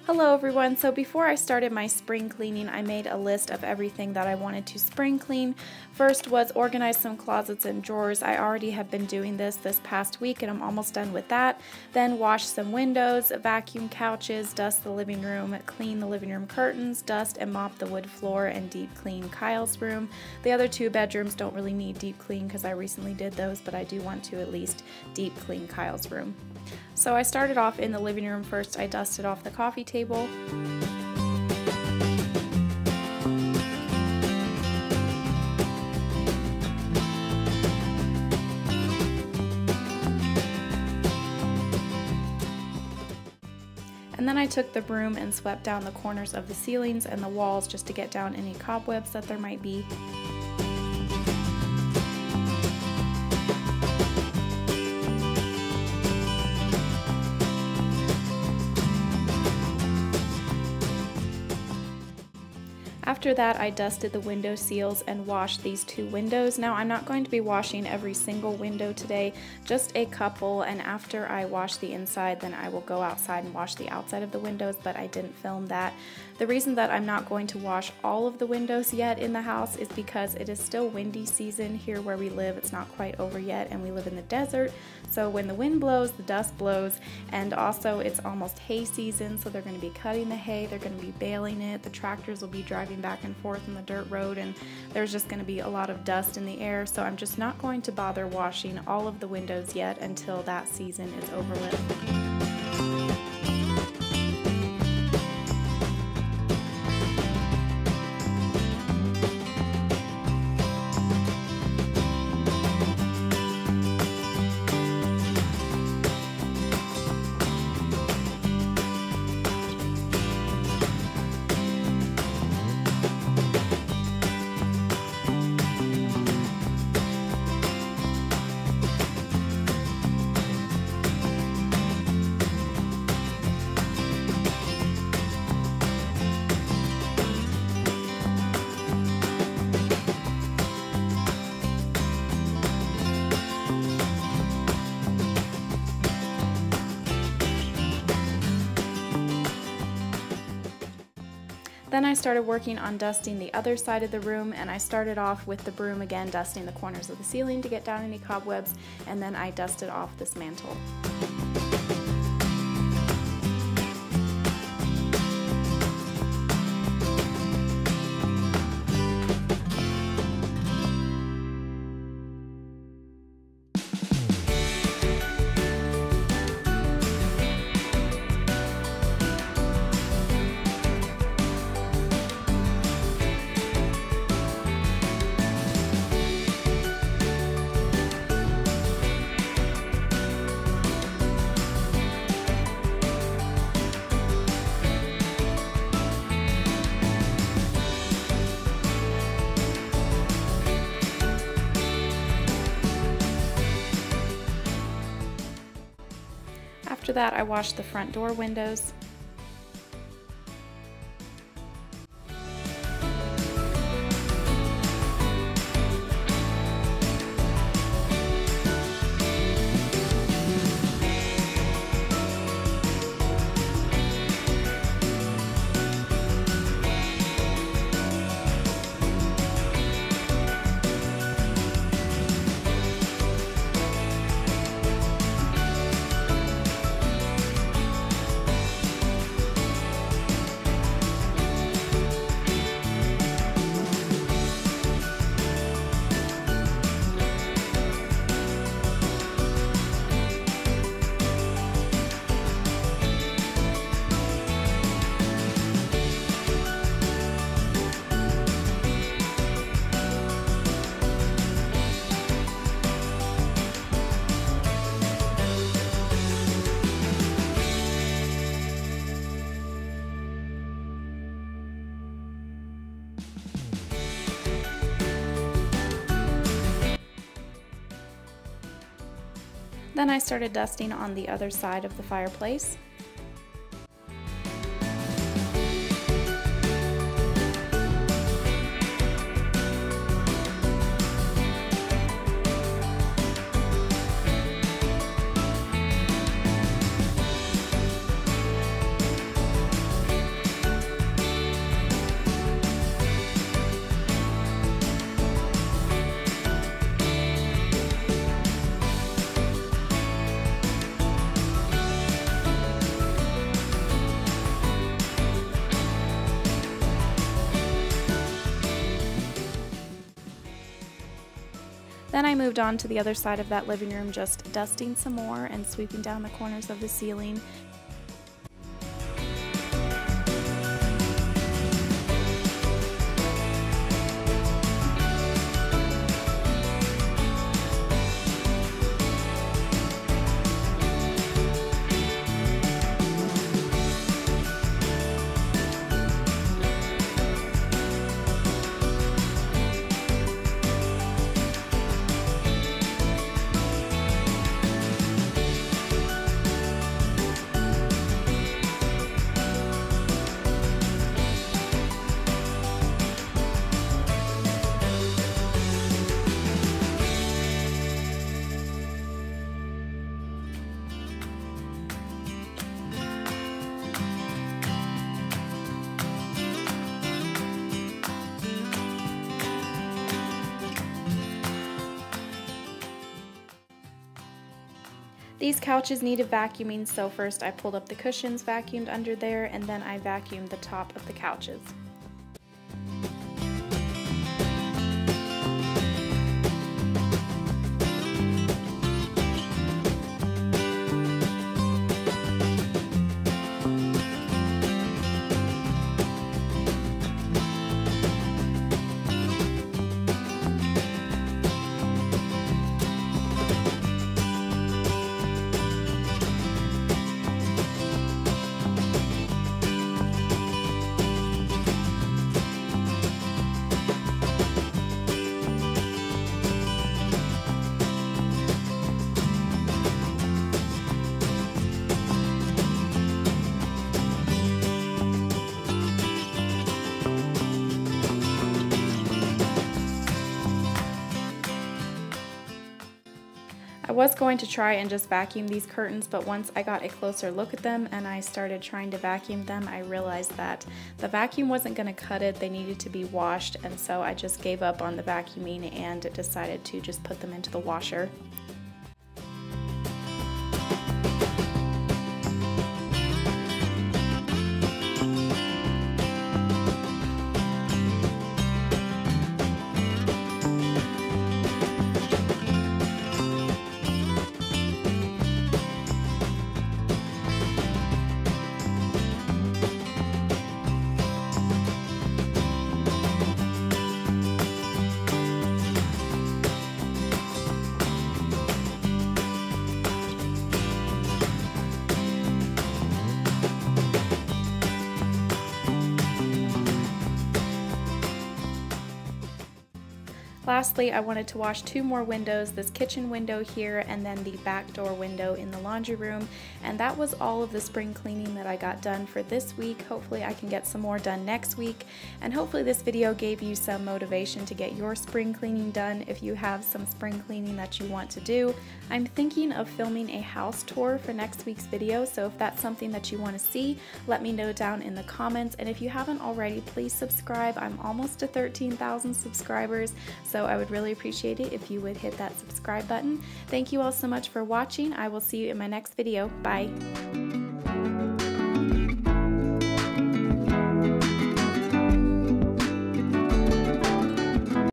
Hello everyone, so before I started my spring cleaning, I made a list of everything that I wanted to spring clean. First was organize some closets and drawers. I already have been doing this past week and I'm almost done with that. Then wash some windows, vacuum couches, dust the living room, clean the living room curtains, dust and mop the wood floor, and deep clean Kyle's room. The other two bedrooms don't really need deep clean because I recently did those, but I do want to at least deep clean Kyle's room. So I started off in the living room first. I dusted off the coffee table. And then I took the broom and swept down the corners of the ceilings and the walls just to get down any cobwebs that there might be. After that, I dusted the window seals and washed these two windows. Now, I'm not going to be washing every single window today, just a couple, and after I wash the inside, then I will go outside and wash the outside of the windows, but I didn't film that. The reason that I'm not going to wash all of the windows yet in the house is because it is still windy season here where we live. It's not quite over yet, and we live in the desert, so when the wind blows, the dust blows, and also it's almost hay season, so they're going to be cutting the hay, they're going to be baling it, the tractors will be driving back and forth on the dirt road, and there's just going to be a lot of dust in the air, so I'm just not going to bother washing all of the windows yet until that season is over with. Then I started working on dusting the other side of the room, and I started off with the broom again, dusting the corners of the ceiling to get down any cobwebs, and then I dusted off this mantle. After that, I washed the front door windows. Then I started dusting on the other side of the fireplace. Then I moved on to the other side of that living room, just dusting some more and sweeping down the corners of the ceiling. These couches needed vacuuming, so first I pulled up the cushions, vacuumed under there, and then I vacuumed the top of the couches. I was going to try and just vacuum these curtains, but once I got a closer look at them and I started trying to vacuum them, I realized that the vacuum wasn't going to cut it. They needed to be washed, and so I just gave up on the vacuuming and decided to just put them into the washer. Lastly, I wanted to wash two more windows, this kitchen window here and then the back door window in the laundry room. And that was all of the spring cleaning that I got done for this week. Hopefully I can get some more done next week. And hopefully this video gave you some motivation to get your spring cleaning done if you have some spring cleaning that you want to do. I'm thinking of filming a house tour for next week's video, so if that's something that you want to see, let me know down in the comments. And if you haven't already, please subscribe. I'm almost to 13,000 subscribers, so I would really appreciate it if you would hit that subscribe button. Thank you all so much for watching. I will see you in my next video. Bye.